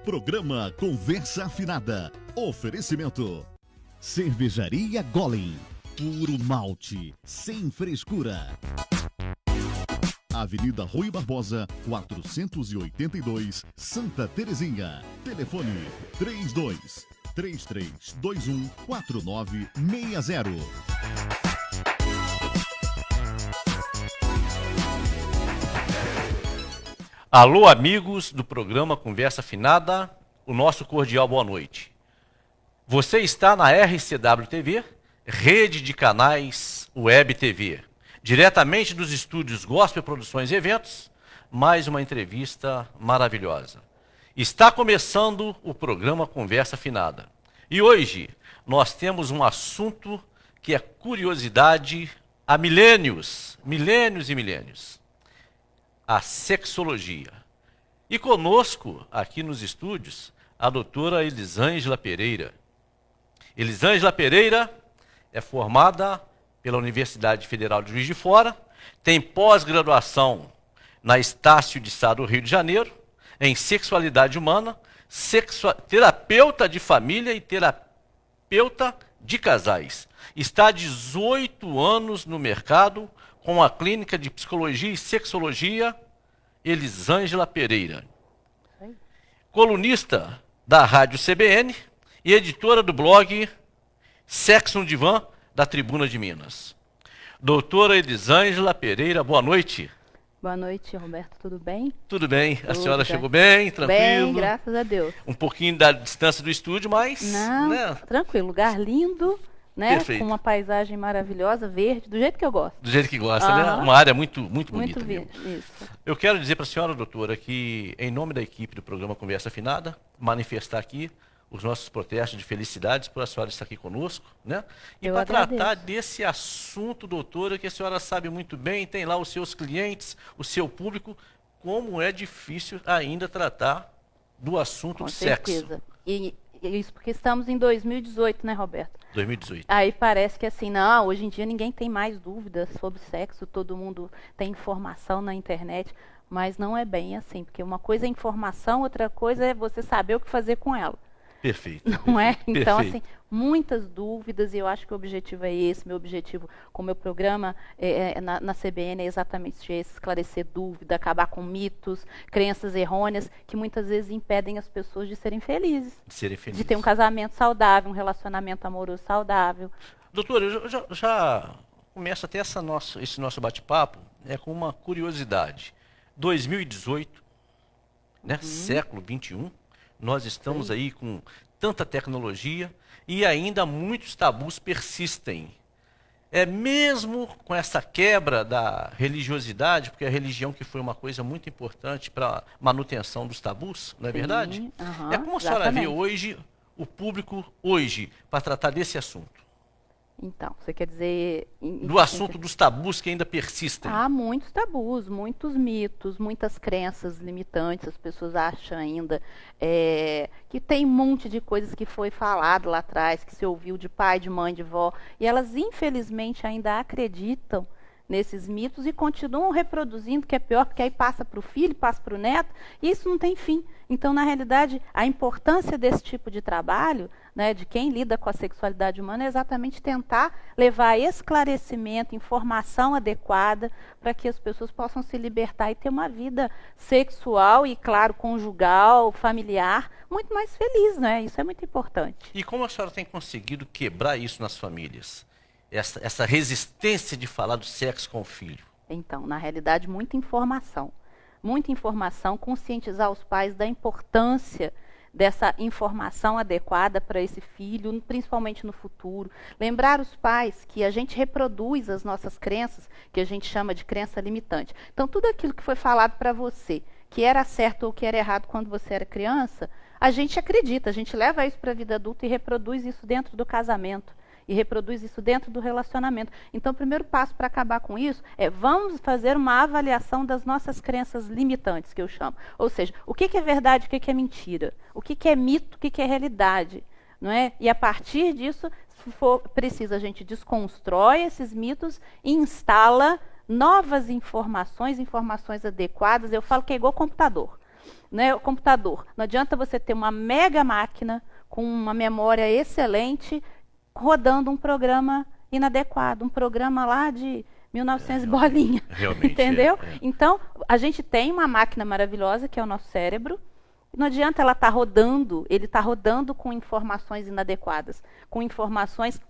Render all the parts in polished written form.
Programa Conversa Afinada. Oferecimento. Cervejaria Golem. Puro malte, sem frescura. Avenida Rui Barbosa, 482, Santa Terezinha. Telefone 32-3321-4960. Alô, amigos do programa Conversa Afinada, o nosso cordial boa noite. Você está na RCW TV, rede de canais Web TV. Diretamente dos estúdios Gospel Produções e Eventos, mais uma entrevista maravilhosa. Está começando o programa Conversa Afinada. E hoje nós temos um assunto que é curiosidade há milênios e milênios. A sexologia. E conosco, aqui nos estúdios, a doutora Elisângela Pereira. Elisângela Pereira é formada pela Universidade Federal de Juiz de Fora, tem pós-graduação na Estácio de Sá do Rio de Janeiro, em sexualidade humana, terapeuta de família e terapeuta de casais. Está há 18 anos no mercado com a clínica de psicologia e sexologia Elisângela Pereira. Colunista da Rádio CBN e editora do blog Sexo no Divã, da Tribuna de Minas. Doutora Elisângela Pereira, boa noite. Boa noite, Roberto, tudo bem? Tudo bem, a senhora chegou bem, tranquilo? Bem, graças a Deus. Um pouquinho da distância do estúdio, mas... Não, né? Tranquilo, lugar lindo, né? Perfeito. Com uma paisagem maravilhosa, verde, do jeito que eu gosto. Do jeito que gosta, né? Uma área muito bonita. Muito verde, isso. Eu quero dizer para a senhora, doutora, que em nome da equipe do programa Conversa Afinada, manifestar aqui os nossos protestos de felicidades por a senhora estar aqui conosco, né? E para tratar desse assunto, doutora, que a senhora sabe muito bem, tem lá os seus clientes, o seu público, como é difícil ainda tratar do assunto do sexo. Com certeza. E isso porque estamos em 2018, né, Roberto? 2018. Aí parece que assim, não, hoje em dia ninguém tem mais dúvidas sobre sexo, todo mundo tem informação na internet, mas não é bem assim, porque uma coisa é informação, outra coisa é você saber o que fazer com ela. Perfeito. Não é? Então, perfeito. assim, muitas dúvidas, e eu acho que o objetivo é esse. Meu objetivo com o meu programa na CBN é exatamente esse: esclarecer dúvida, acabar com mitos, crenças errôneas, que muitas vezes impedem as pessoas de serem felizes. De ter um casamento saudável, um relacionamento amoroso saudável. Doutora, eu já começo até esse nosso bate-papo com uma curiosidade. 2018, né, século XXI, nós estamos aí com tanta tecnologia e ainda muitos tabus persistem. Mesmo com essa quebra da religiosidade, porque a religião que foi uma coisa muito importante para a manutenção dos tabus, não é verdade? Como a senhora vê hoje, o público hoje, para tratar desse assunto? Então, você quer dizer... Do assunto dos tabus que ainda persistem. Há muitos tabus, muitos mitos, muitas crenças limitantes. As pessoas acham ainda que tem um monte de coisas que foi falado lá atrás, que se ouviu de pai, de mãe, de vó. E elas, infelizmente, ainda acreditam nesses mitos e continuam reproduzindo, que é pior, porque aí passa para o filho, passa para o neto, e isso não tem fim. Então, na realidade, a importância desse tipo de trabalho, né, de quem lida com a sexualidade humana, é exatamente tentar levar esclarecimento, informação adequada, para que as pessoas possam se libertar e ter uma vida sexual e, claro, conjugal, familiar, muito mais feliz, né? Isso é muito importante. E como a senhora tem conseguido quebrar isso nas famílias? Essa resistência de falar do sexo com o filho? Então, na realidade, muita informação, conscientizar os pais da importância dessa informação adequada para esse filho, principalmente no futuro. Lembrar os pais que a gente reproduz as nossas crenças, que a gente chama de crença limitante. Então, tudo aquilo que foi falado para você, que era certo ou que era errado quando você era criança, a gente acredita, a gente leva isso para a vida adulta e reproduz isso dentro do casamento. E reproduz isso dentro do relacionamento. Então, o primeiro passo para acabar com isso vamos fazer uma avaliação das nossas crenças limitantes, que eu chamo. Ou seja, o que é verdade, o que é mentira? O que é mito, o que é realidade? Não é? E a partir disso, se for preciso, a gente desconstrói esses mitos e instala novas informações adequadas. Eu falo que é igual computador. né, o computador. Não adianta você ter uma mega máquina com uma memória excelente rodando um programa inadequado, um programa lá de 1900 bolinha, entendeu? Então, a gente tem uma máquina maravilhosa que é o nosso cérebro. Não adianta ela estar rodando, ele está rodando com informações inadequadas, com informações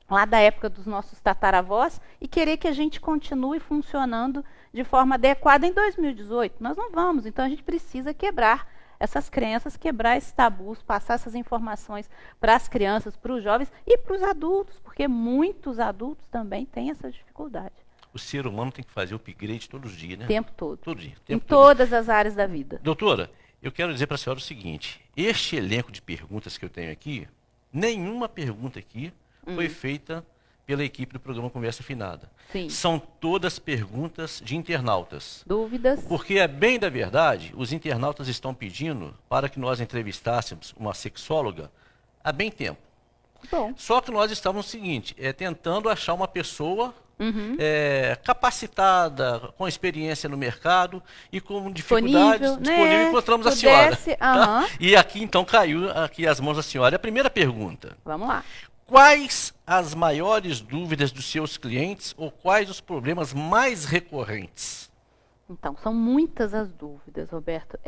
lá da época dos nossos tataravós e querer que a gente continue funcionando de forma adequada em 2018. Nós não vamos, então a gente precisa quebrar essas crenças, quebrar esses tabus, passar essas informações para as crianças, para os jovens e para os adultos, porque muitos adultos também têm essa dificuldade. O ser humano tem que fazer upgrade todos os dias, né? O tempo todo. Todo dia. Em todas as áreas da vida. Doutora, eu quero dizer para a senhora o seguinte, este elenco de perguntas que eu tenho aqui, nenhuma pergunta aqui foi feita pela equipe do programa Conversa Afinada. Sim. São todas perguntas de internautas. Dúvidas? Porque, é bem da verdade, os internautas estão pedindo para que nós entrevistássemos uma sexóloga há bem tempo. Bom. Só que nós estamos no seguinte, tentando achar uma pessoa capacitada, com experiência no mercado e com dificuldades disponível, encontramos a senhora. Tá? E aqui então caiu aqui as mãos da senhora. A primeira pergunta. Vamos lá. Quais as maiores dúvidas dos seus clientes ou quais os problemas mais recorrentes? Então, são muitas as dúvidas, Roberto.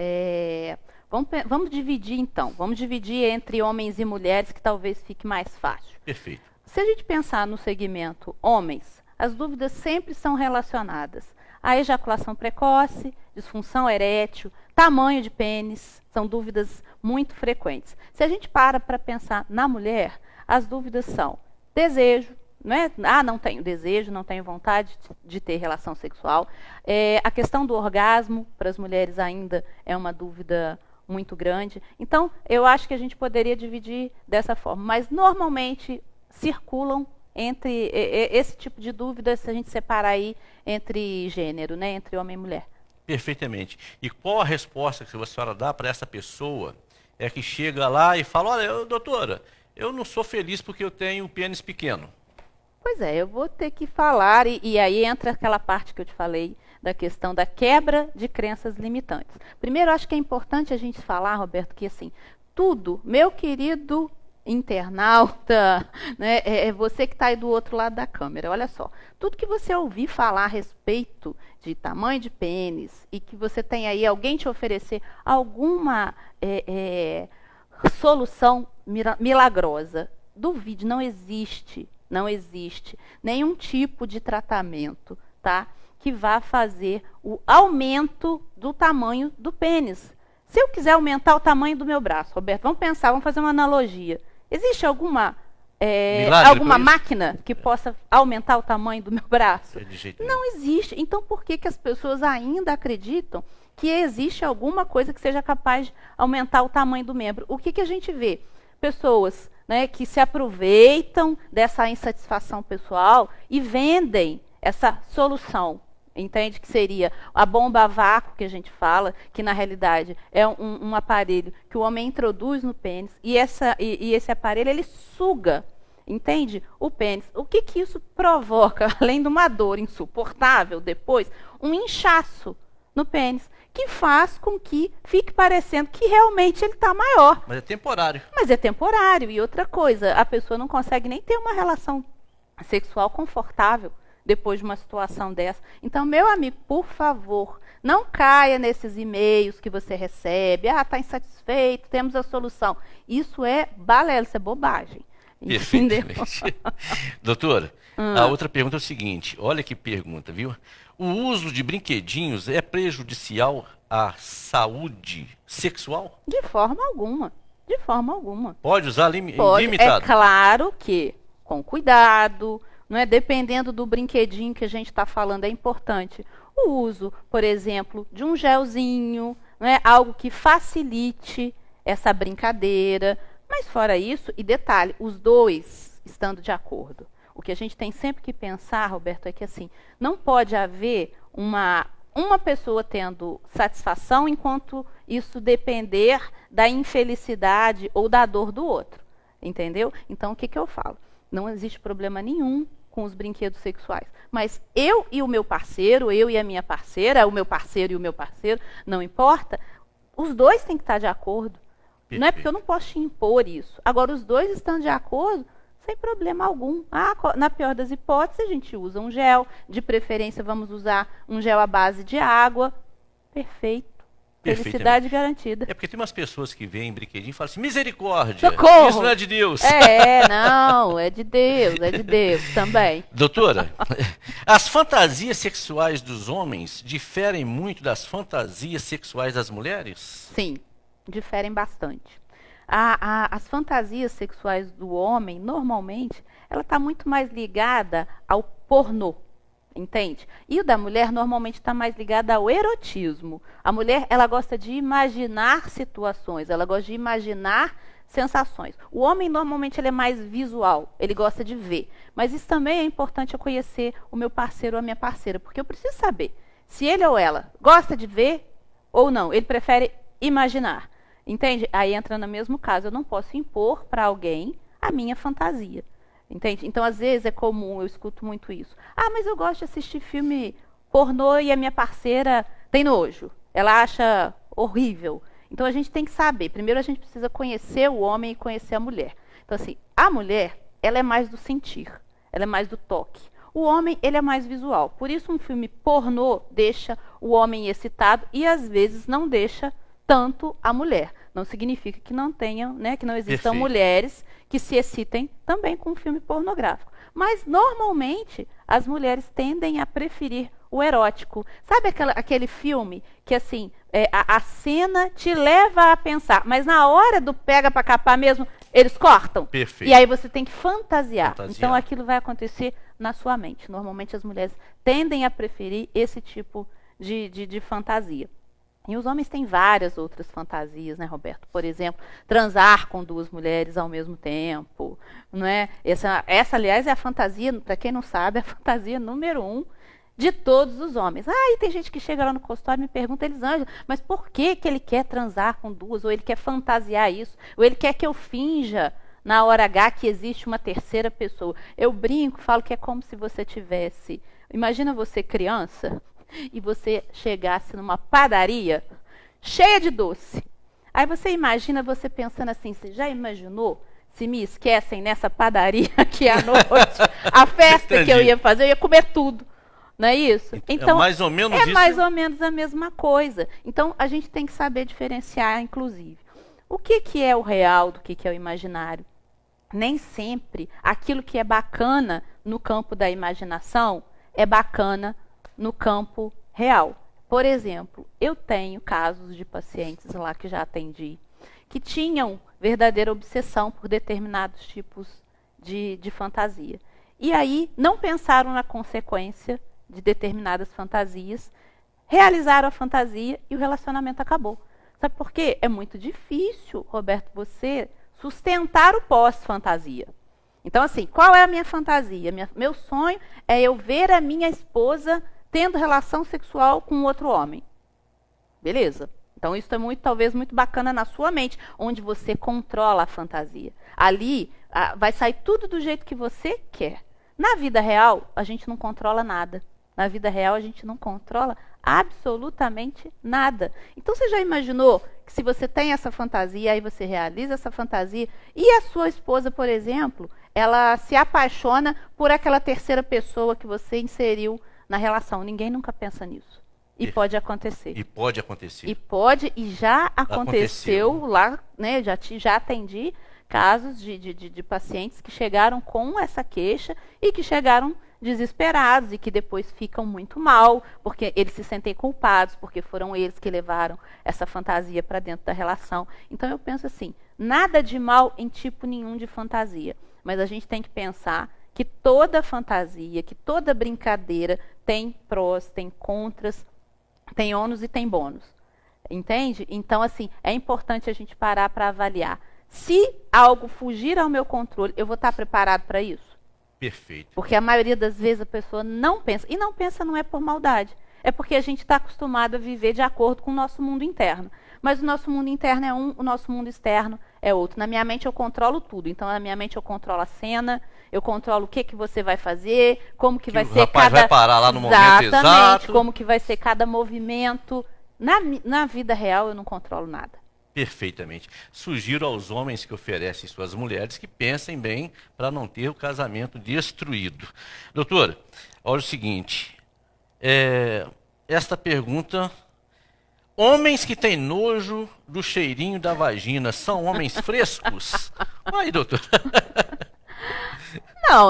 Vamos dividir então. Vamos dividir entre homens e mulheres, que talvez fique mais fácil. Perfeito. Se a gente pensar no segmento homens, as dúvidas sempre são relacionadas à ejaculação precoce, disfunção erétil, tamanho de pênis, são dúvidas muito frequentes. Se a gente para pensar na mulher, as dúvidas são desejo, né? Não tenho desejo, não tenho vontade de ter relação sexual. A questão do orgasmo, para as mulheres ainda é uma dúvida muito grande. Então, eu acho que a gente poderia dividir dessa forma, mas normalmente circulam entre esse tipo de dúvida, se a gente separar aí entre gênero, né, entre homem e mulher. Perfeitamente. E qual a resposta que a senhora dá para essa pessoa que chega lá e fala, olha, doutora, eu não sou feliz porque eu tenho pênis pequeno? Pois é, eu vou ter que falar, e aí entra aquela parte que eu te falei, da questão da quebra de crenças limitantes. Primeiro, acho que é importante a gente falar, Roberto, que assim, tudo, meu querido internauta, né, você que está aí do outro lado da câmera, olha só, tudo que você ouvir falar a respeito de tamanho de pênis e que você tem aí alguém te oferecer alguma solução milagrosa, duvide, não existe nenhum tipo de tratamento, tá, que vá fazer o aumento do tamanho do pênis. Se eu quiser aumentar o tamanho do meu braço, Roberto, vamos fazer uma analogia. Existe alguma máquina que possa aumentar o tamanho do meu braço? Não existe. Então, por que as pessoas ainda acreditam que existe alguma coisa que seja capaz de aumentar o tamanho do membro? O que a gente vê? Pessoas, né, que se aproveitam dessa insatisfação pessoal e vendem essa solução. Entende? Que seria a bomba a vácuo que a gente fala, que na realidade é um aparelho que o homem introduz no pênis e esse aparelho ele suga, entende? O pênis. O que isso provoca? Além de uma dor insuportável depois, um inchaço no pênis, que faz com que fique parecendo que realmente ele está maior. Mas é temporário. Mas é temporário. E outra coisa, a pessoa não consegue nem ter uma relação sexual confortável depois de uma situação dessa. Então, meu amigo, por favor, não caia nesses e-mails que você recebe. Está insatisfeito, temos a solução. Isso é balela, isso é bobagem. Perfeitamente. Doutora, a outra pergunta é o seguinte, olha que pergunta, viu? O uso de brinquedinhos é prejudicial à saúde sexual? De forma alguma. De forma alguma. Pode usar limitado? É claro que, com cuidado, não é? Dependendo do brinquedinho que a gente está falando, é importante o uso, por exemplo, de um gelzinho, não é? Algo que facilite essa brincadeira. Mas fora isso, e detalhe, os dois estando de acordo. O que a gente tem sempre que pensar, Roberto, é que assim, não pode haver uma pessoa tendo satisfação enquanto isso depender da infelicidade ou da dor do outro. Entendeu? Então, o que eu falo? Não existe problema nenhum com os brinquedos sexuais. Mas eu e o meu parceiro, eu e a minha parceira, o meu parceiro e o meu parceiro, não importa, os dois têm que estar de acordo. Perfeito. Não é porque eu não posso te impor isso. Agora, os dois estão de acordo, sem problema algum. Na pior das hipóteses, a gente usa um gel. De preferência, vamos usar um gel à base de água. Perfeito. Felicidade garantida. É porque tem umas pessoas que veem brinquedinho e falam assim, misericórdia, socorro! Isso não é de Deus. Não, é de Deus também. Doutora, as fantasias sexuais dos homens diferem muito das fantasias sexuais das mulheres? Sim, diferem bastante. As fantasias sexuais do homem, normalmente, ela está muito mais ligada ao pornô. Entende? E o da mulher normalmente está mais ligado ao erotismo. A mulher, ela gosta de imaginar situações, ela gosta de imaginar sensações. O homem, normalmente, ele é mais visual, ele gosta de ver. Mas isso também é importante eu conhecer o meu parceiro ou a minha parceira, porque eu preciso saber se ele ou ela gosta de ver ou não. Ele prefere imaginar. Entende? Aí entra no mesmo caso. Eu não posso impor para alguém a minha fantasia. Entende? Então, às vezes, é comum, eu escuto muito isso. Mas eu gosto de assistir filme pornô e a minha parceira tem nojo. Ela acha horrível. Então, a gente tem que saber. Primeiro, a gente precisa conhecer o homem e conhecer a mulher. Então, assim, a mulher, ela é mais do sentir. Ela é mais do toque. O homem, ele é mais visual. Por isso, um filme pornô deixa o homem excitado e, às vezes, não deixa tanto a mulher. Não significa que não tenham, né, que não existam Perfeito. mulheres que se excitem também com um filme pornográfico. Mas, normalmente, as mulheres tendem a preferir o erótico. Sabe aquele filme que, assim, a cena te leva a pensar, mas na hora do pega pra capar mesmo, eles cortam? Perfeito. E aí você tem que fantasiar. Fantasiar. Então, aquilo vai acontecer na sua mente. Normalmente, as mulheres tendem a preferir esse tipo de fantasia. E os homens têm várias outras fantasias, né, Roberto? Por exemplo, transar com duas mulheres ao mesmo tempo, não é? Essa aliás, é a fantasia, para quem não sabe, é a fantasia número 1 de todos os homens. E tem gente que chega lá no consultório e me pergunta, Elisângela, mas por que ele quer transar com duas? Ou ele quer fantasiar isso? Ou ele quer que eu finja na hora H que existe uma terceira pessoa? Eu brinco, falo que é como se você tivesse... Imagina você criança... e você chegasse numa padaria cheia de doce. Aí você imagina você pensando assim, você já imaginou se me esquecem nessa padaria aqui à noite, a festa Entendi. que eu ia fazer, eu ia comer tudo. Não é isso? Então, mais ou menos é isso. mais ou menos a mesma coisa. Então, a gente tem que saber diferenciar, inclusive. O que é o real do que é o imaginário? Nem sempre aquilo que é bacana no campo da imaginação é bacana no campo real. Por exemplo, eu tenho casos de pacientes lá que já atendi, que tinham verdadeira obsessão por determinados tipos de fantasia. E aí não pensaram na consequência de determinadas fantasias, realizaram a fantasia e o relacionamento acabou. Sabe por quê? É muito difícil, Roberto, você sustentar o pós-fantasia. Então, assim, qual é a minha fantasia? Meu sonho é eu ver a minha esposa tendo relação sexual com outro homem. Beleza. Então, isso é talvez muito bacana na sua mente, onde você controla a fantasia. Ali, vai sair tudo do jeito que você quer. Na vida real, a gente não controla nada. Na vida real, a gente não controla absolutamente nada. Então, você já imaginou que se você tem essa fantasia, aí você realiza essa fantasia, e a sua esposa, por exemplo, ela se apaixona por aquela terceira pessoa que você inseriu na relação. Ninguém nunca pensa nisso. E pode acontecer. E pode acontecer. E já aconteceu lá, né? Já atendi casos de pacientes que chegaram com essa queixa e que chegaram desesperados e que depois ficam muito mal, porque eles se sentem culpados, porque foram eles que levaram essa fantasia para dentro da relação. Então eu penso assim, nada de mal em tipo nenhum de fantasia, mas a gente tem que pensar que toda fantasia, que toda brincadeira tem prós, tem contras, tem ônus e tem bônus. Entende? Então, assim, é importante a gente parar para avaliar. Se algo fugir ao meu controle, eu vou estar preparado para isso? Perfeito. Porque a maioria das vezes a pessoa não pensa. E não pensa não é por maldade. É porque a gente está acostumado a viver de acordo com o nosso mundo interno. Mas o nosso mundo interno é um, o nosso mundo externo é outro. Na minha mente eu controlo tudo. Então, na minha mente eu controlo a cena, eu controlo o que você vai fazer, como que vai ser cada... vai parar lá no momento exato. como que vai ser cada movimento. Na vida real eu não controlo nada. Perfeitamente. Sugiro aos homens que oferecem suas mulheres que pensem bem para não ter o casamento destruído. Doutora, olha o seguinte, esta pergunta, homens que têm nojo do cheirinho da vagina são homens frescos? Aí, doutora.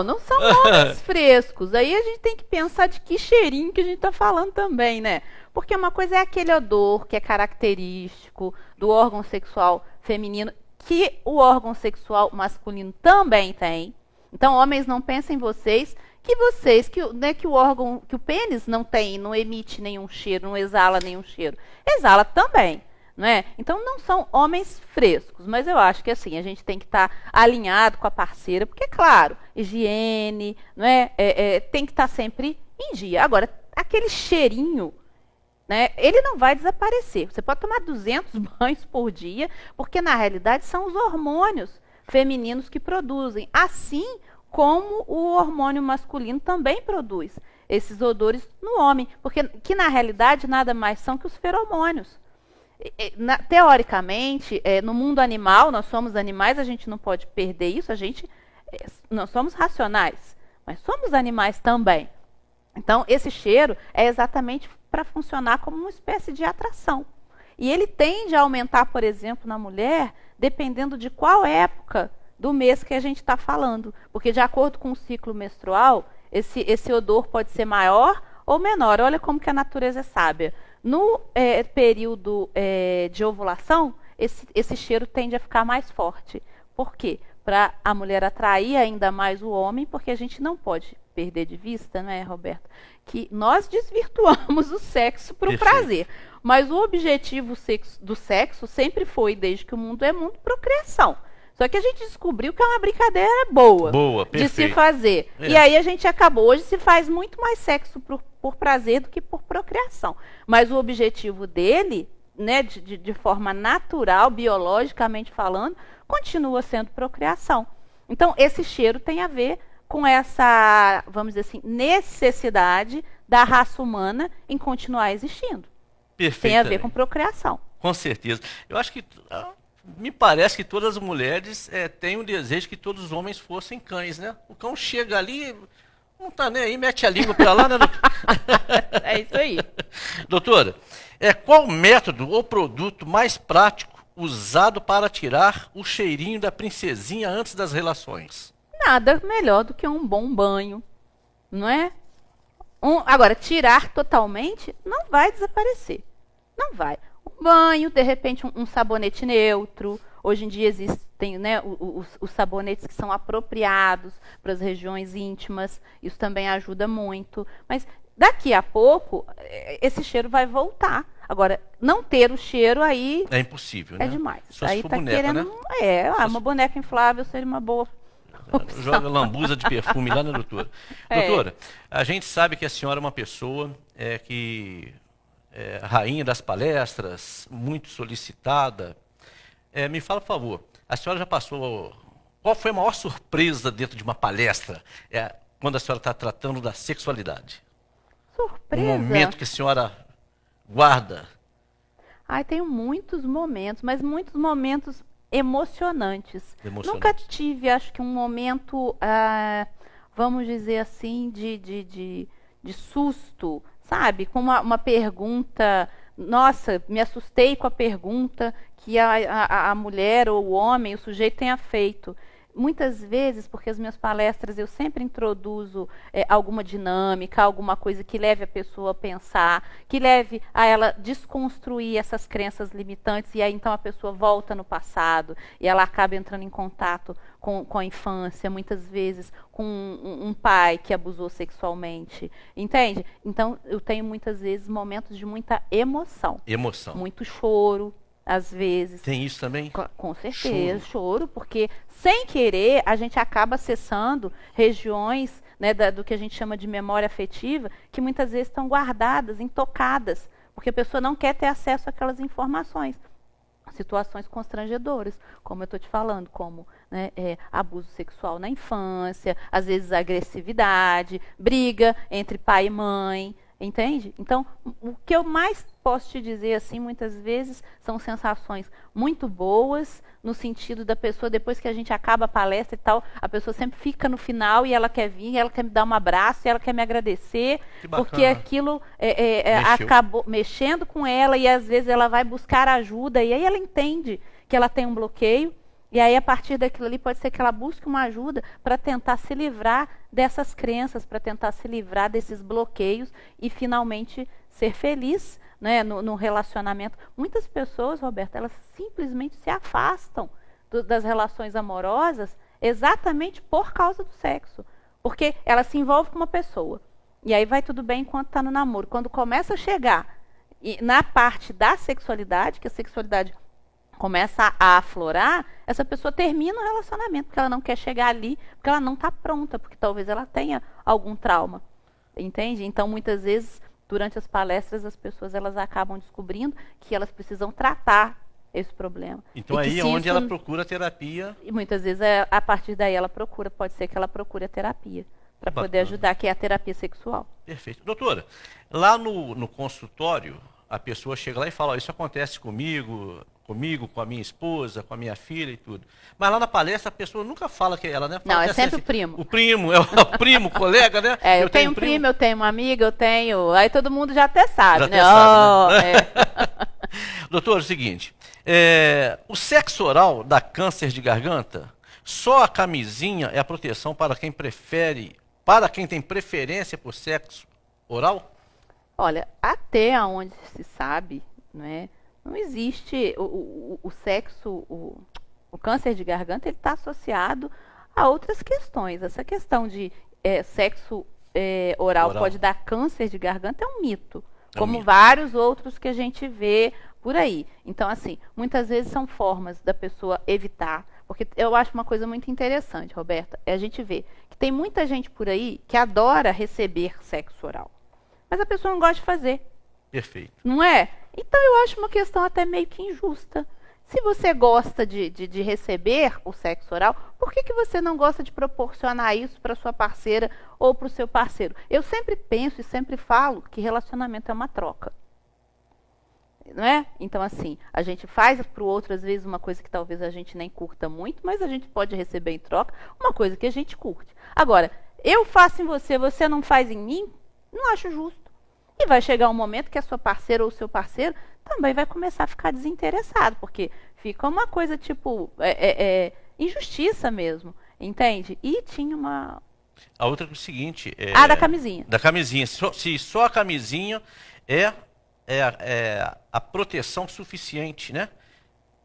Não são homens frescos. Aí a gente tem que pensar de que cheirinho que a gente está falando também, né? Porque uma coisa é aquele odor que é característico do órgão sexual feminino, que o órgão sexual masculino também tem. Então, homens, não pensem que o órgão, que o pênis não tem, não emite nenhum cheiro, não exala nenhum cheiro. Exala também. Não é? Então não são homens frescos, mas eu acho que assim, a gente tem que estar alinhado com a parceira, porque, claro, higiene, não é? Tem que estar sempre em dia. Agora, aquele cheirinho, né, ele não vai desaparecer. Você pode tomar 200 banhos por dia, porque na realidade são os hormônios femininos que produzem, assim como o hormônio masculino também produz esses odores no homem, porque que na realidade nada mais são que os feromônios. Teoricamente, no mundo animal, nós somos animais, a gente não pode perder isso, nós somos racionais, mas somos animais também. Então, esse cheiro é exatamente para funcionar como uma espécie de atração. E ele tende a aumentar, por exemplo, na mulher, dependendo de qual época do mês que a gente está falando. Porque, de acordo com o ciclo menstrual, esse odor pode ser maior ou menor. Olha como que a natureza é sábia. No período de ovulação, esse cheiro tende a ficar mais forte. Por quê? Para a mulher atrair ainda mais o homem, porque a gente não pode perder de vista, né, Roberto, que nós desvirtuamos o sexo para o prazer. Mas o objetivo do sexo sempre foi, desde que o mundo é mundo, procriação. Só que a gente descobriu que é uma brincadeira boa de se fazer. E aí a gente acabou. Hoje se faz muito mais sexo por prazer do que por procriação. Mas o objetivo dele, né, de forma natural, biologicamente falando, continua sendo procriação. Então, esse cheiro tem a ver com essa, vamos dizer assim, necessidade da raça humana em continuar existindo. Tem a ver com procriação. Com certeza. Eu acho que... Me parece que todas as mulheres têm um desejo que todos os homens fossem cães, né? O cão chega ali, não tá nem aí, mete a língua para lá, né, doutor? É isso aí. Doutora, qual método ou produto mais prático usado para tirar o cheirinho da princesinha antes das relações? Nada melhor do que um bom banho, não é? Agora, tirar totalmente não vai desaparecer. Não vai. Banho, de repente um sabonete neutro. Hoje em dia existem, né, os sabonetes que são apropriados para as regiões íntimas. Isso também ajuda muito. Mas daqui a pouco, esse cheiro vai voltar. Agora, não ter o cheiro aí... É impossível, né? É demais. Só aí se for tá boneca, querendo, né? Uma boneca inflável seria uma boa opção. Joga lambuza de perfume lá, né, doutora? Doutora, a gente sabe que a senhora é uma pessoa que... rainha das palestras, muito solicitada. Me fala, por favor, a senhora já passou... Qual foi a maior surpresa dentro de uma palestra quando a senhora está tratando da sexualidade? Surpresa? Um momento que a senhora guarda. Tenho muitos momentos, mas muitos momentos emocionantes. Nunca tive, acho que um momento, vamos dizer assim, de susto, sabe? Com uma pergunta, nossa, me assustei com a pergunta que a mulher ou o homem, o sujeito tenha feito. Muitas vezes, porque as minhas palestras eu sempre introduzo alguma dinâmica, alguma coisa que leve a pessoa a pensar, que leve a ela desconstruir essas crenças limitantes, e aí então a pessoa volta no passado e ela acaba entrando em contato com a infância, muitas vezes com um pai que abusou sexualmente, entende? Então eu tenho muitas vezes momentos de muita emoção. Muito choro. Às vezes. Tem isso também? Com certeza, choro, porque sem querer a gente acaba acessando regiões, né, do que a gente chama de memória afetiva, que muitas vezes estão guardadas, intocadas, porque a pessoa não quer ter acesso àquelas informações. Situações constrangedoras, como eu estou te falando, como, né, abuso sexual na infância, às vezes agressividade, briga entre pai e mãe, entende? Então, o que eu mais posso te dizer assim, muitas vezes são sensações muito boas, no sentido da pessoa, depois que a gente acaba a palestra e tal, a pessoa sempre fica no final e ela quer vir, ela quer me dar um abraço, e ela quer me agradecer, porque aquilo acabou mexendo com ela, e às vezes ela vai buscar ajuda, e aí ela entende que ela tem um bloqueio, e aí a partir daquilo ali pode ser que ela busque uma ajuda para tentar se livrar dessas crenças, para tentar se livrar desses bloqueios e finalmente ser feliz, né, no relacionamento. Muitas pessoas, Roberta, elas simplesmente se afastam das relações amorosas exatamente por causa do sexo. Porque ela se envolve com uma pessoa. E aí vai tudo bem enquanto está no namoro. Quando começa a chegar na parte da sexualidade, que a sexualidade começa a aflorar, essa pessoa termina o relacionamento, porque ela não quer chegar ali, porque ela não está pronta, porque talvez ela tenha algum trauma. Entende? Então, muitas vezes, durante as palestras, as pessoas elas acabam descobrindo que elas precisam tratar esse problema. Então, aí é onde ela procura terapia. E muitas vezes, a partir daí, ela procura, pode ser que ela procure a terapia, para poder ajudar, que é a terapia sexual. Perfeito. Doutora, lá no consultório, a pessoa chega lá e fala, isso acontece comigo, com a minha esposa, com a minha filha e tudo. Mas lá na palestra a pessoa nunca fala que é ela, né? Fala não, é sempre assim, o primo. O primo, é o primo, colega, né? Eu tenho um primo, eu tenho uma amiga, eu tenho... Aí todo mundo já até sabe, né? Doutor, é o seguinte, o sexo oral dá câncer de garganta? Só a camisinha é a proteção para quem tem preferência por sexo oral? Olha, até onde se sabe, né? Não existe o sexo, o câncer de garganta, ele está associado a outras questões. Essa questão de sexo oral pode dar câncer de garganta é um mito, como vários outros que a gente vê por aí. Então, assim, muitas vezes são formas da pessoa evitar, porque eu acho uma coisa muito interessante, Roberta, a gente vê que tem muita gente por aí que adora receber sexo oral, mas a pessoa não gosta de fazer. Perfeito. Não é? Então eu acho uma questão até meio que injusta. Se você gosta de receber o sexo oral, por que você não gosta de proporcionar isso para sua parceira ou para o seu parceiro? Eu sempre penso e sempre falo que relacionamento é uma troca. Não é? Então, assim, a gente faz para o outro, às vezes, uma coisa que talvez a gente nem curta muito, mas a gente pode receber em troca uma coisa que a gente curte. Agora, eu faço em você, você não faz em mim, não acho justo. E vai chegar um momento que a sua parceira ou o seu parceiro também vai começar a ficar desinteressado, porque fica uma coisa tipo injustiça mesmo, entende? E tinha uma... A outra é o seguinte... da camisinha. Da camisinha. Se só a camisinha é a proteção suficiente, né?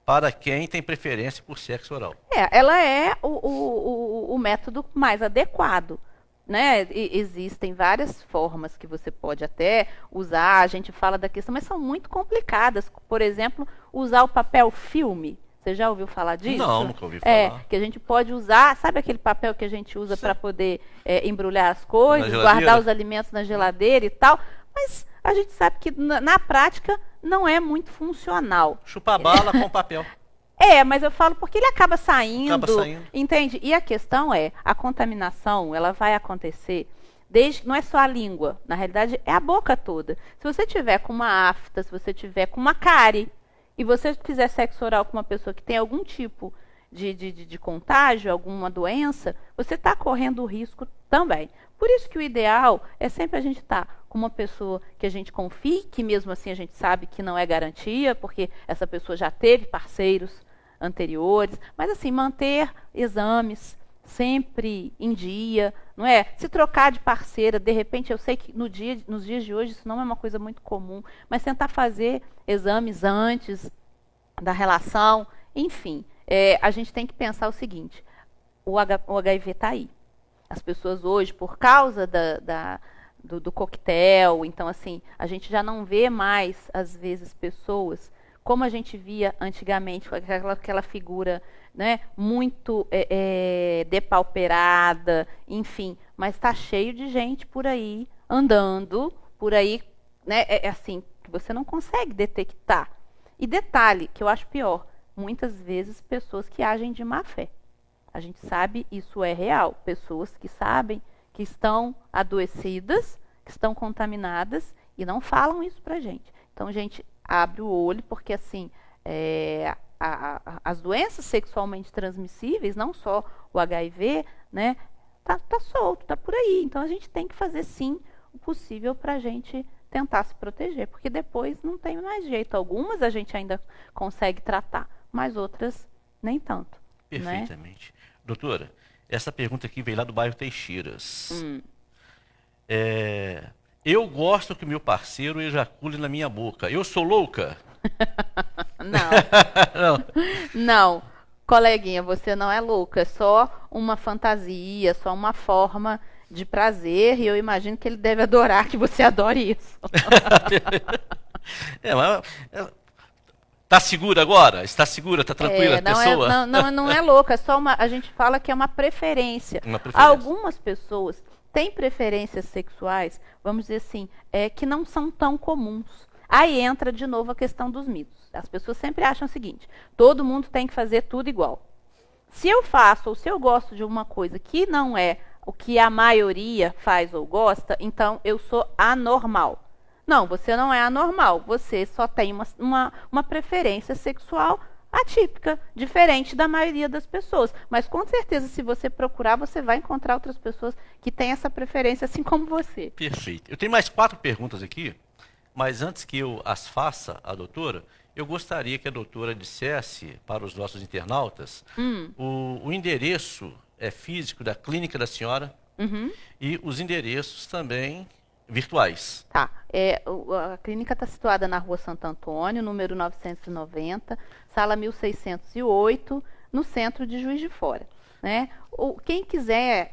Para quem tem preferência por sexo oral. Ela é o método mais adequado. Né? Existem várias formas que você pode até usar, a gente fala da questão, mas são muito complicadas. Por exemplo, usar o papel filme. Você já ouviu falar disso? Não, nunca ouvi falar. Que a gente pode usar, sabe aquele papel que a gente usa para poder embrulhar as coisas, guardar os alimentos na geladeira e tal, mas a gente sabe que na prática não é muito funcional. Chupa bala com papel. Mas eu falo porque ele acaba saindo, entende? E a questão a contaminação, ela vai acontecer, não é só a língua, na realidade é a boca toda. Se você tiver com uma afta, se você tiver com uma cárie, e você fizer sexo oral com uma pessoa que tem algum tipo de contágio, alguma doença, você está correndo o risco também. Por isso que o ideal é sempre a gente estar com uma pessoa que a gente confie, que mesmo assim a gente sabe que não é garantia, porque essa pessoa já teve parceiros anteriores, mas assim, manter exames sempre em dia, não é? Se trocar de parceira, de repente, eu sei que nos dias de hoje isso não é uma coisa muito comum, mas tentar fazer exames antes da relação, enfim, a gente tem que pensar o seguinte, o HIV está aí. As pessoas hoje, por causa do coquetel, então assim, a gente já não vê mais, às vezes, pessoas como a gente via antigamente, com aquela figura, né, muito depauperada, enfim, mas está cheio de gente por aí, andando, por aí, né, assim, que você não consegue detectar. E detalhe, que eu acho pior, muitas vezes pessoas que agem de má fé. A gente sabe, isso é real, pessoas que sabem que estão adoecidas, que estão contaminadas e não falam isso pra gente. Então, a gente abre o olho, porque assim, as doenças sexualmente transmissíveis, não só o HIV, né, tá solto, tá por aí. Então, a gente tem que fazer, sim, o possível para a gente tentar se proteger, porque depois não tem mais jeito. Algumas a gente ainda consegue tratar, mas outras nem tanto. Perfeitamente. Né? Doutora, essa pergunta aqui veio lá do bairro Teixeiras. Eu gosto que meu parceiro ejacule na minha boca. Eu sou louca? Não. Não. Coleguinha, você não é louca. É só uma fantasia, só uma forma de prazer. E eu imagino que ele deve adorar que você adore isso. Tá segura agora? Está segura? Está tranquila a pessoa? Não é louca. É só a gente fala que é uma preferência. Algumas pessoas têm preferências sexuais, vamos dizer assim, que não são tão comuns. Aí entra de novo a questão dos mitos. As pessoas sempre acham o seguinte: todo mundo tem que fazer tudo igual. Se eu faço ou se eu gosto de uma coisa que não é o que a maioria faz ou gosta, então eu sou anormal. Não, você não é anormal. Você só tem uma preferência sexual atípica, diferente da maioria das pessoas. Mas com certeza, se você procurar, você vai encontrar outras pessoas que têm essa preferência, assim como você. Perfeito. Eu tenho mais 4 perguntas aqui, mas antes que eu as faça à doutora, eu gostaria que a doutora dissesse para os nossos internautas o endereço físico da clínica da senhora e os endereços também virtuais. Tá. A clínica está situada na Rua Santo Antônio, número 990, sala 1608, no centro de Juiz de Fora. Né? Quem quiser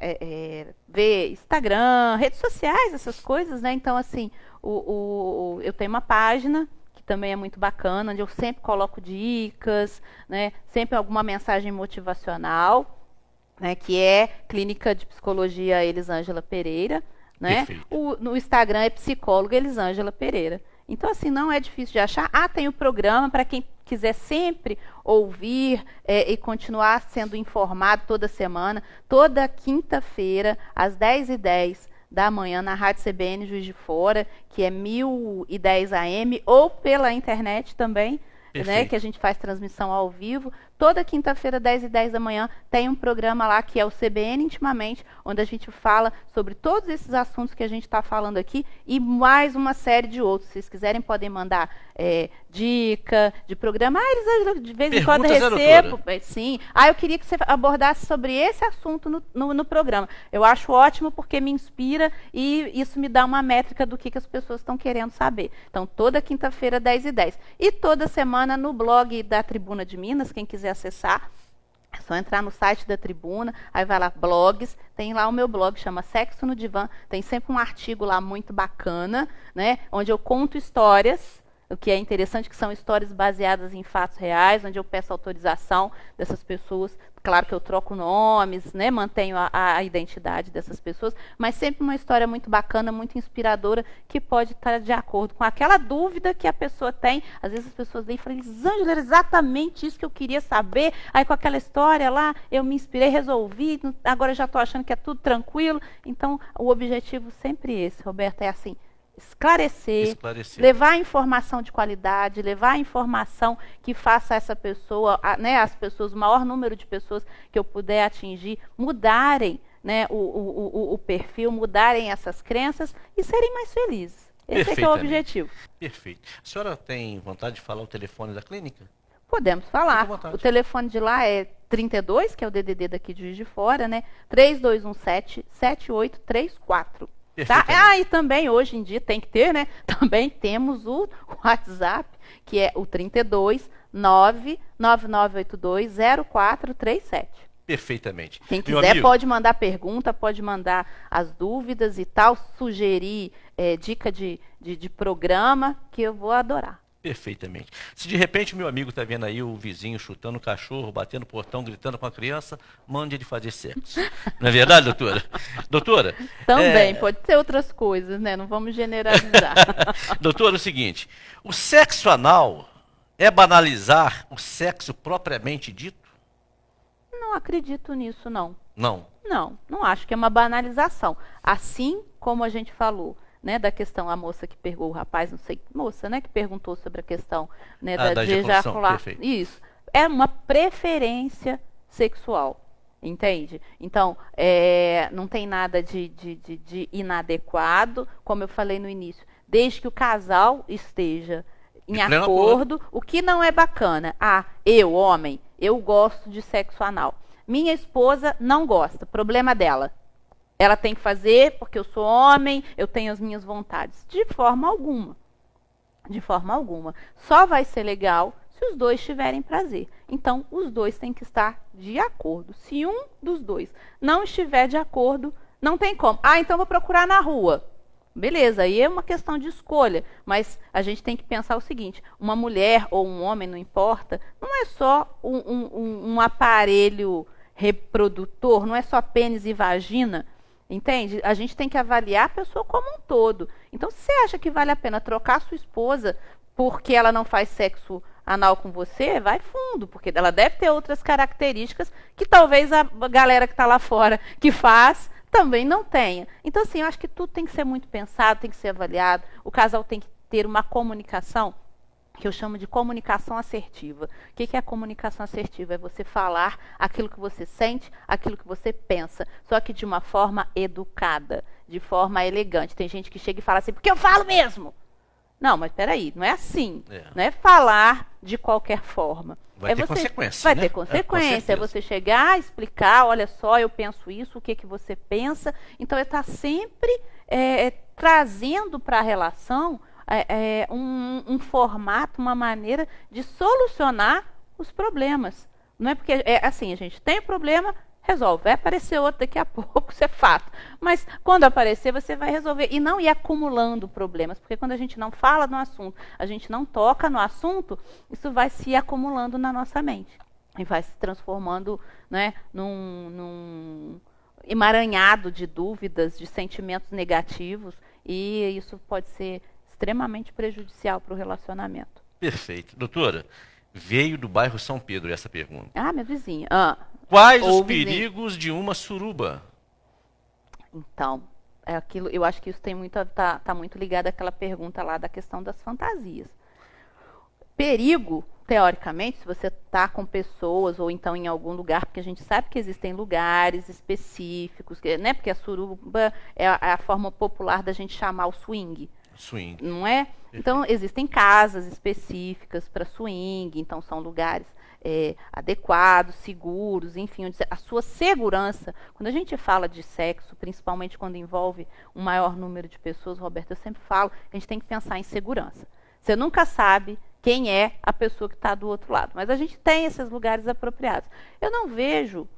ver Instagram, redes sociais, essas coisas, né? Então, assim, eu tenho uma página que também é muito bacana, onde eu sempre coloco dicas, né? Sempre alguma mensagem motivacional, né? Que é Clínica de Psicologia Elisângela Pereira. Né? No Instagram é psicóloga Elisângela Pereira. Então, assim, não é difícil de achar. Tem o programa para quem quiser sempre ouvir e continuar sendo informado toda semana. Toda quinta-feira, às 10h10 da manhã, na Rádio CBN Juiz de Fora, que é 1010 AM, ou pela internet também, né, que a gente faz transmissão ao vivo. Toda quinta-feira, 10h10 da manhã, tem um programa lá que é o CBN Intimamente, onde a gente fala sobre todos esses assuntos que a gente está falando aqui e mais uma série de outros. Se vocês quiserem, podem mandar dica de programa. Elisângela, de vez em quando eu recebo. Sim. Eu queria que você abordasse sobre esse assunto no programa. Eu acho ótimo porque me inspira e isso me dá uma métrica do que as pessoas estão querendo saber. Então, toda quinta-feira, 10h10. E toda semana no blog da Tribuna de Minas, quem quiser acessar, é só entrar no site da Tribuna, aí vai lá, blogs, tem lá o meu blog, chama Sexo no Divã, tem sempre um artigo lá muito bacana, né, onde eu conto histórias, o que é interessante, que são histórias baseadas em fatos reais, onde eu peço autorização dessas pessoas. Claro que eu troco nomes, né, mantenho a identidade dessas pessoas, mas sempre uma história muito bacana, muito inspiradora, que pode estar de acordo com aquela dúvida que a pessoa tem. Às vezes as pessoas vêm e falam: Elisângela, era exatamente isso que eu queria saber. Aí com aquela história lá, eu me inspirei, resolvi, agora já estou achando que é tudo tranquilo. Então, o objetivo sempre esse, Roberto, é assim: esclarecer, levar informação de qualidade, levar informação que faça essa pessoa, né, as pessoas, o maior número de pessoas que eu puder atingir, mudarem, né, o perfil, mudarem essas crenças e serem mais felizes. Esse é que é o objetivo. Perfeito. A senhora tem vontade de falar o telefone da clínica? Podemos falar. O telefone de lá é 32, que é o DDD daqui de Juiz de Fora, né? 3217-7834. Tá? E também, hoje em dia, tem que ter, né? Também temos o WhatsApp, que é o 32 999820437. Perfeitamente. Quem quiser pode mandar pergunta, pode mandar as dúvidas e tal, sugerir dica de programa, que eu vou adorar. Perfeitamente. Se de repente o meu amigo está vendo aí o vizinho chutando o cachorro, batendo o portão, gritando com a criança, mande ele fazer sexo. Não é verdade, doutora? Doutora? Também, pode ser outras coisas, né? Não vamos generalizar. Doutora, é o seguinte: o sexo anal é banalizar o sexo propriamente dito? Não acredito nisso, não. Não? Não acho que é uma banalização. Assim como a gente falou, né, da questão, a moça que pegou o rapaz, não sei, moça, né, que perguntou sobre a questão, né, da da ejaculação, ejacular. perfeito. Isso. É uma preferência sexual, entende? Então, não tem nada de inadequado, como eu falei no início, desde que o casal esteja em acordo. O que não é bacana? Eu, homem, eu gosto de sexo anal. Minha esposa não gosta, problema dela. Ela tem que fazer porque eu sou homem, eu tenho as minhas vontades. De forma alguma. De forma alguma. Só vai ser legal se os dois tiverem prazer. Então, os dois têm que estar de acordo. Se um dos dois não estiver de acordo, não tem como. Então vou procurar na rua. Beleza, aí é uma questão de escolha, mas a gente tem que pensar o seguinte, uma mulher ou um homem, não importa, não é só um aparelho reprodutor, não é só pênis e vagina, entende? A gente tem que avaliar a pessoa como um todo. Então, se você acha que vale a pena trocar sua esposa porque ela não faz sexo anal com você, vai fundo, porque ela deve ter outras características que talvez a galera que está lá fora que faz também não tenha. Então, assim, eu acho que tudo tem que ser muito pensado, tem que ser avaliado. O casal tem que ter uma comunicação que eu chamo de comunicação assertiva. O que é a comunicação assertiva? É você falar aquilo que você sente, aquilo que você pensa, só que de uma forma educada, de forma elegante. Tem gente que chega e fala assim, porque eu falo mesmo. Não, mas peraí, não é assim. Não é falar de qualquer forma. Vai ter consequência. Vai ter consequência. É você chegar, explicar, olha só, eu penso isso, o que você pensa. Então, está sempre trazendo para a relação um formato, uma maneira de solucionar os problemas. Não é porque, assim, a gente tem problema, resolve. Vai aparecer outro daqui a pouco, isso é fato. Mas quando aparecer, você vai resolver. E não ir acumulando problemas, porque quando a gente não fala no assunto, a gente não toca no assunto, isso vai se acumulando na nossa mente. E vai se transformando, né, num emaranhado de dúvidas, de sentimentos negativos. E isso pode ser extremamente prejudicial para o relacionamento. Perfeito. Doutora, veio do bairro São Pedro essa pergunta. Minha vizinha. Quais os perigos de uma suruba? Então, eu acho que isso tá muito ligado àquela pergunta lá da questão das fantasias. Perigo, teoricamente, se você está com pessoas ou então em algum lugar, porque a gente sabe que existem lugares específicos, né? Porque a suruba é a forma popular da gente chamar o swing. Swing. Não é? Então, existem casas específicas para swing, então são lugares adequados, seguros, enfim, onde a sua segurança. Quando a gente fala de sexo, principalmente quando envolve um maior número de pessoas, Roberto, eu sempre falo, a gente tem que pensar em segurança. Você nunca sabe quem é a pessoa que está do outro lado, mas a gente tem esses lugares apropriados. Eu não vejo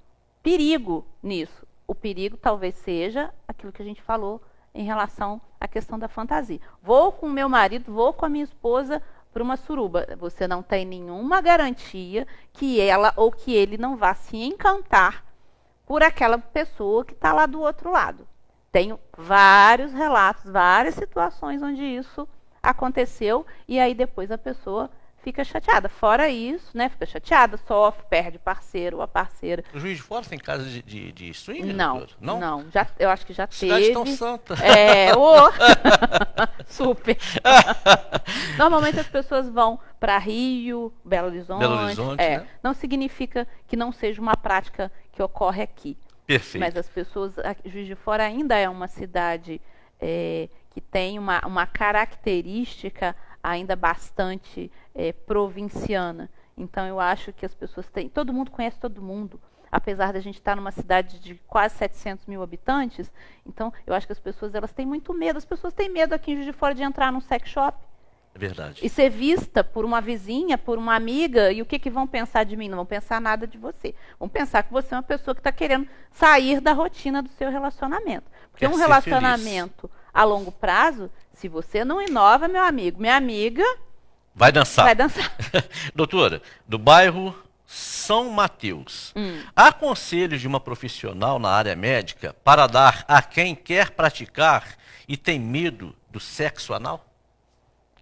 perigo nisso. O perigo talvez seja aquilo que a gente falou em relação à questão da fantasia. Vou com o meu marido, vou com a minha esposa para uma suruba. Você não tem nenhuma garantia que ela ou que ele não vá se encantar por aquela pessoa que está lá do outro lado. Tenho vários relatos, várias situações onde isso aconteceu e aí depois a pessoa fica chateada. Fora isso, né, fica chateada, sofre, perde parceiro ou a parceira. O Juiz de Fora tem casa de swing? Não, eu acho que já Cidade teve. Tão Santa. Super. Normalmente as pessoas vão para Rio, Belo Horizonte. Né? Não significa que não seja uma prática que ocorre aqui. Perfeito. Mas as pessoas, Juiz de Fora ainda é uma cidade que tem uma característica ainda bastante provinciana. Então, eu acho que as pessoas têm... Todo mundo conhece todo mundo. Apesar da gente estar numa cidade de quase 700 mil habitantes, então, eu acho que as pessoas elas têm muito medo. As pessoas têm medo aqui em Juiz de Fora de entrar num sex shop. É verdade. E ser vista por uma vizinha, por uma amiga, e o que vão pensar de mim? Não vão pensar nada de você. Vão pensar que você é uma pessoa que está querendo sair da rotina do seu relacionamento. Porque um relacionamento a longo prazo, se você não inova, meu amigo, minha amiga... Vai dançar. Vai dançar. Doutora, do bairro São Mateus, há conselhos de uma profissional na área médica para dar a quem quer praticar e tem medo do sexo anal?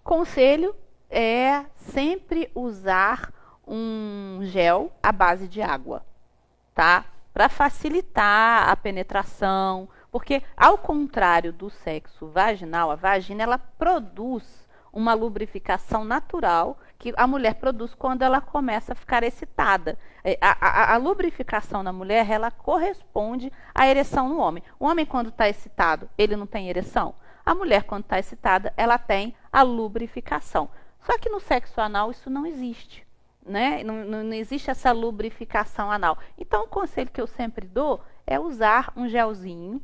Conselho é sempre usar um gel à base de água, tá? Para facilitar a penetração, Porque, ao contrário do sexo vaginal, a vagina ela produz uma lubrificação natural que a mulher produz quando ela começa a ficar excitada. A lubrificação na mulher, ela corresponde à ereção no homem. O homem, quando está excitado, ele não tem ereção. A mulher, quando está excitada, ela tem a lubrificação. Só que no sexo anal isso não existe. Né? Não existe essa lubrificação anal. Então, o conselho que eu sempre dou é usar um gelzinho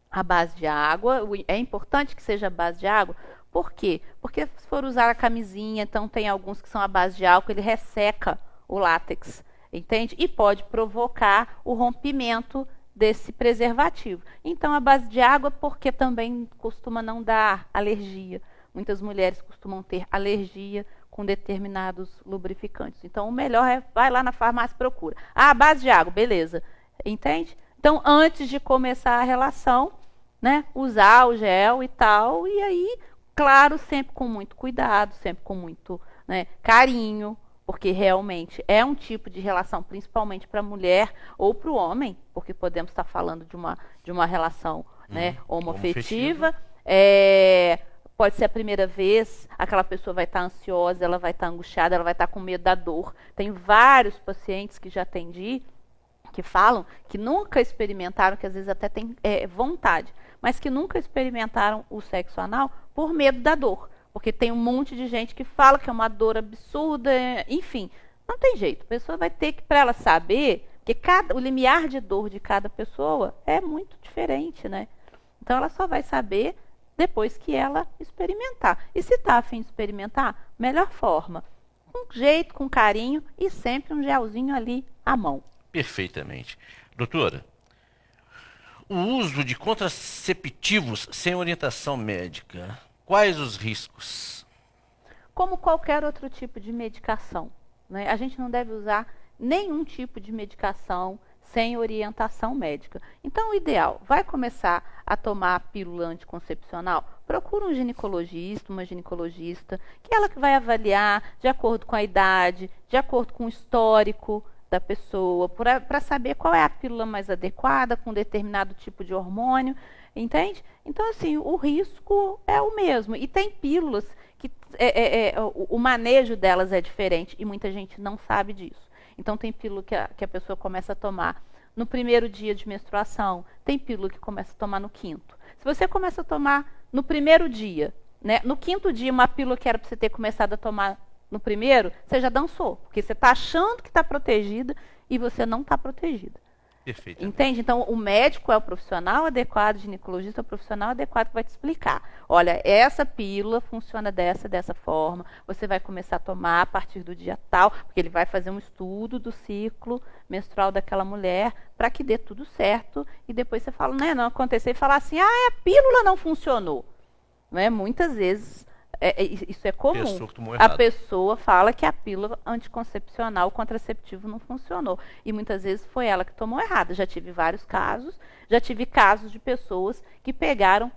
à base de água. É importante que seja à base de água. Por quê? Porque se for usar a camisinha, então tem alguns que são à base de álcool, ele resseca o látex, entende? E pode provocar o rompimento desse preservativo. Então, a base de água, porque também costuma não dar alergia. Muitas mulheres costumam ter alergia com determinados lubrificantes. Então, o melhor é, vai lá na farmácia e procura. Ah, base de água, beleza. Entende? Então, antes de começar a relação, né, usar o gel e tal, e aí, claro, sempre com muito cuidado, sempre com muito, né, carinho, porque realmente é um tipo de relação, principalmente para a mulher ou para o homem, porque podemos estar falando de uma relação, né, homoafetiva. Pode ser a primeira vez, aquela pessoa vai estar ansiosa, ela vai estar angustiada, ela vai estar com medo da dor. Tem vários pacientes que já atendi que falam que nunca experimentaram, que às vezes até tem vontade, mas que nunca experimentaram o sexo anal por medo da dor. Porque tem um monte de gente que fala que é uma dor absurda, enfim, não tem jeito. A pessoa vai ter que, para ela saber, porque o limiar de dor de cada pessoa é muito diferente, né? Então ela só vai saber depois que ela experimentar. E se está a fim de experimentar, melhor forma. Com jeito, com carinho e sempre um gelzinho ali à mão. Perfeitamente. Doutora, o uso de contraceptivos sem orientação médica, quais os riscos? Como qualquer outro tipo de medicação, né? A gente não deve usar nenhum tipo de medicação sem orientação médica. Então, o ideal, vai começar a tomar a pílula anticoncepcional? Procura um ginecologista, uma ginecologista, que ela que vai avaliar de acordo com a idade, de acordo com o histórico da pessoa, para saber qual é a pílula mais adequada, com determinado tipo de hormônio, entende? Então, assim, o risco é o mesmo. E tem pílulas que o manejo delas é diferente e muita gente não sabe disso. Então, tem pílula que a pessoa começa a tomar no primeiro dia de menstruação, tem pílula que começa a tomar no quinto. Se você começa a tomar no primeiro dia, né, no quinto dia, uma pílula que era para você ter começado a tomar no primeiro, você já dançou, porque você está achando que está protegida e você não está protegida. Perfeito. Entende? Então, o médico é o profissional adequado, o ginecologista é o profissional adequado que vai te explicar. Olha, essa pílula funciona dessa forma, você vai começar a tomar a partir do dia tal, porque ele vai fazer um estudo do ciclo menstrual daquela mulher para que dê tudo certo e depois você fala, né, não acontecer e falar assim, a pílula não funcionou. Né? Muitas vezes isso é comum. A pessoa fala que a pílula anticoncepcional, o contraceptivo não funcionou. E muitas vezes foi ela que tomou errado. Já tive vários casos. Já tive casos de pessoas que pegaram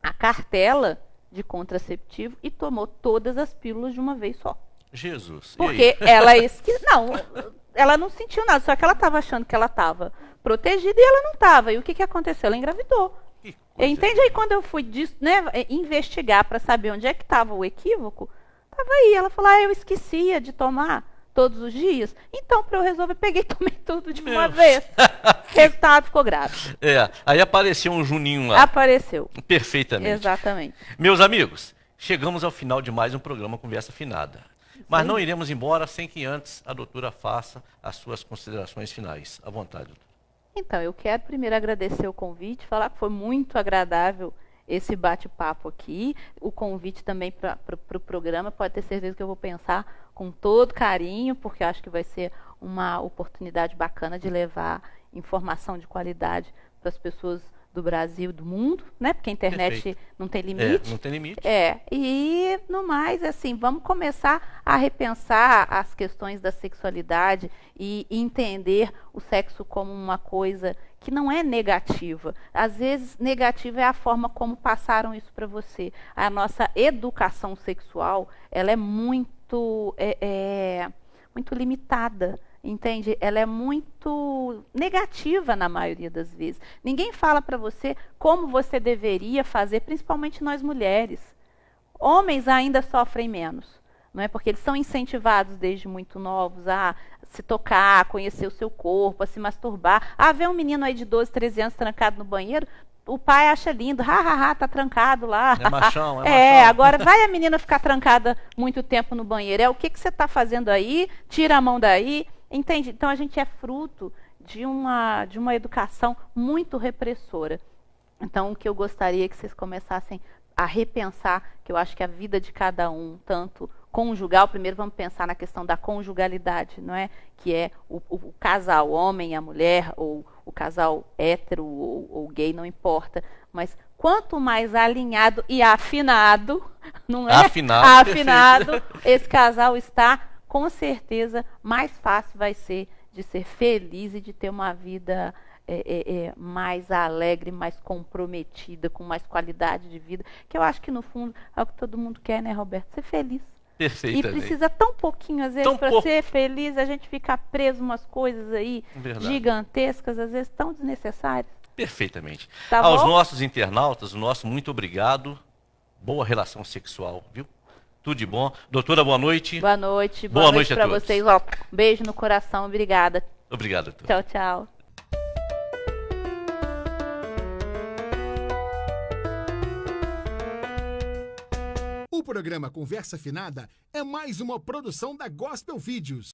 a cartela de contraceptivo e tomou todas as pílulas de uma vez só. Jesus. Porque ela não sentiu nada. Só que ela estava achando que ela estava protegida e ela não estava. E o que aconteceu? Ela engravidou. Entende? Aí quando eu fui investigar para saber onde é que estava o equívoco, estava aí. Ela falou, eu esquecia de tomar todos os dias. Então, para eu resolver, peguei e tomei tudo de uma vez. Resultado, ficou grave. Aí apareceu um Juninho lá. Apareceu. Perfeitamente. Exatamente. Meus amigos, chegamos ao final de mais um programa Conversa Afinada. Mas não iremos embora sem que antes a doutora faça as suas considerações finais. À vontade, doutora. Então, eu quero primeiro agradecer o convite, falar que foi muito agradável esse bate-papo aqui. O convite também para o programa, pode ter certeza que eu vou pensar com todo carinho, porque eu acho que vai ser uma oportunidade bacana de levar informação de qualidade para as pessoas do Brasil e do mundo, né? Porque a internet não tem limite. Não tem limite. E no mais, assim, vamos começar a repensar as questões da sexualidade e entender o sexo como uma coisa que não é negativa. Às vezes, negativa é a forma como passaram isso para você. A nossa educação sexual, ela é muito limitada. entende? Ela é muito negativa na maioria das vezes. Ninguém fala para você como você deveria fazer, principalmente nós mulheres. Homens ainda sofrem menos, não é? Porque eles são incentivados desde muito novos a se tocar, a conhecer o seu corpo, a se masturbar. Ver um menino aí de 12, 13 anos trancado no banheiro, o pai acha lindo, tá trancado lá. É machão, é machão. Agora vai a menina ficar trancada muito tempo no banheiro. O que você está fazendo aí? Tira a mão daí. Entende? Então a gente é fruto de uma educação muito repressora. Então o que eu gostaria é que vocês começassem a repensar, que eu acho que a vida de cada um, tanto conjugal, primeiro vamos pensar na questão da conjugalidade, não é? Que é o casal, o homem e a mulher, ou o casal hétero ou gay, não importa. Mas quanto mais alinhado e afinado, não é? Afinado, esse casal está, com certeza, mais fácil vai ser de ser feliz e de ter uma vida mais alegre, mais comprometida, com mais qualidade de vida, que eu acho que no fundo é o que todo mundo quer, né, Roberto? Ser feliz. E precisa tão pouquinho, às vezes, para ser feliz, a gente fica preso umas coisas aí gigantescas, às vezes tão desnecessárias. Perfeitamente. Tá Aos bom? nossos internautas, o nosso muito obrigado. Boa relação sexual, viu? Tudo de bom. Doutora, boa noite. Boa noite. Boa noite para todos. vocês. Beijo no coração. Obrigada. Obrigado, doutor. Tchau, tchau. O programa Conversa Afinada é mais uma produção da Gospel Vídeos.